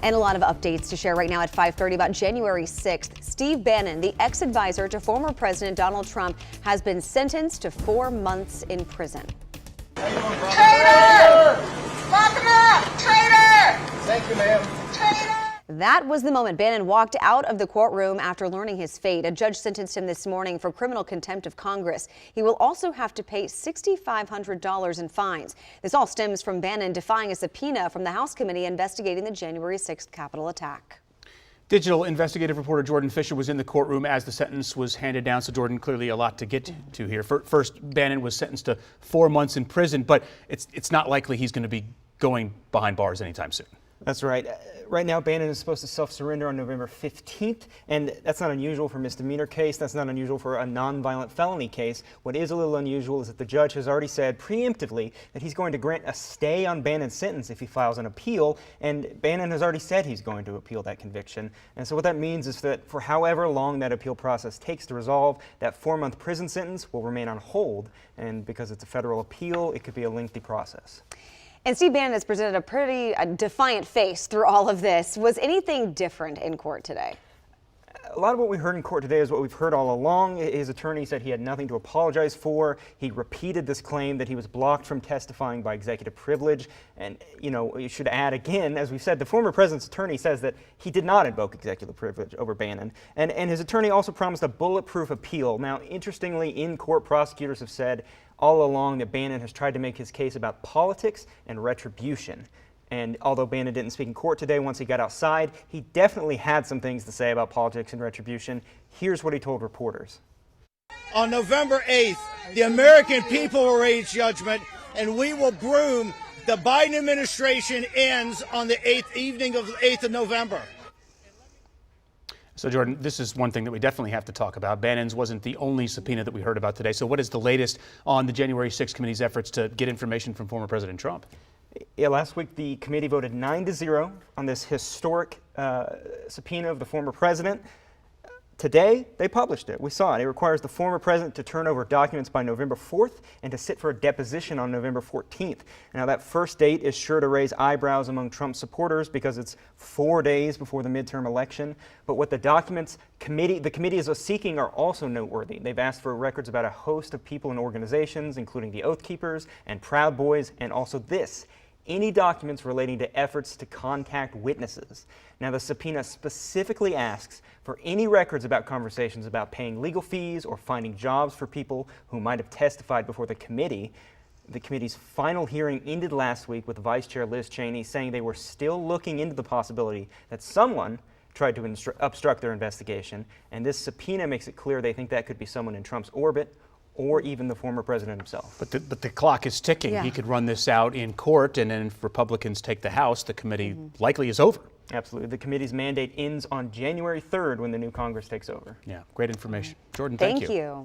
And a lot of updates to share right now at 5:30 about January 6th. Steve Bannon, the ex-advisor to former President Donald Trump, has been sentenced to 4 months in prison. Traitor! Lock him up! Traitor! Thank you, ma'am. Traitor! That was the moment Bannon walked out of the courtroom after learning his fate. A judge sentenced him this morning for criminal contempt of Congress. He will also have to pay $6,500 in fines. This all stems from Bannon defying a subpoena from the House committee investigating the January 6th Capitol attack. Digital investigative reporter Jordan Fisher was in the courtroom as the sentence was handed down. So, Jordan, clearly a lot to get to here. First, Bannon was sentenced to 4 months in prison, but it's not likely he's going to be going behind bars anytime soon. That's right. Right now, Bannon is supposed to self-surrender on November 15th, and that's not unusual for a misdemeanor case. That's not unusual for a nonviolent felony case. What is a little unusual is that the judge has already said preemptively that he's going to grant a stay on Bannon's sentence if he files an appeal, and Bannon has already said he's going to appeal that conviction. And so what that means is that for however long that appeal process takes to resolve, that 4-month prison sentence will remain on hold, and because it's a federal appeal, it could be a lengthy process. And Steve Bannon has presented a pretty defiant face through all of this. Was anything different in court today? A lot of what we heard in court today is what we've heard all along. His attorney said he had nothing to apologize for. He repeated this claim that he was blocked from testifying by executive privilege. And, you know, you should add again, as we said, the former president's attorney says that he did not invoke executive privilege over Bannon. And his attorney also promised a bulletproof appeal. Now, interestingly, in court, prosecutors have said all along that Bannon has tried to make his case about politics and retribution. And although Bannon didn't speak in court today, once he got outside, he definitely had some things to say about politics and retribution. Here's what he told reporters. On November 8th, the American people will raise judgment, and we will groom. The Biden administration ends on the evening of the 8th of November. So, Jordan, this is one thing that we definitely have to talk about. Bannon's wasn't the only subpoena that we heard about today. So what is the latest on the January 6th committee's efforts to get information from former President Trump? Yeah, last week the committee voted 9-0 on this historic subpoena of the former president. Today, they published it. We saw it. It requires the former president to turn over documents by November 4th and to sit for a deposition on November 14th. Now, that first date is sure to raise eyebrows among Trump supporters because it's 4 days before the midterm election. But what the documents the committee is seeking are also noteworthy. They've asked for records about a host of people and organizations, including the Oath Keepers and Proud Boys, and also this: any documents relating to efforts to contact witnesses. Now, the subpoena specifically asks for any records about conversations about paying legal fees or finding jobs for people who might have testified before the committee. The committee's final hearing ended last week with Vice Chair Liz Cheney saying they were still looking into the possibility that someone tried to obstruct their investigation, and this subpoena makes it clear they think that could be someone in Trump's orbit or even the former president himself. But the clock is ticking. Yeah. He could run this out in court, and then if Republicans take the House, the committee likely is over. Absolutely. The committee's mandate ends on January 3rd when the new Congress takes over. Yeah, great information. Jordan, Thank you.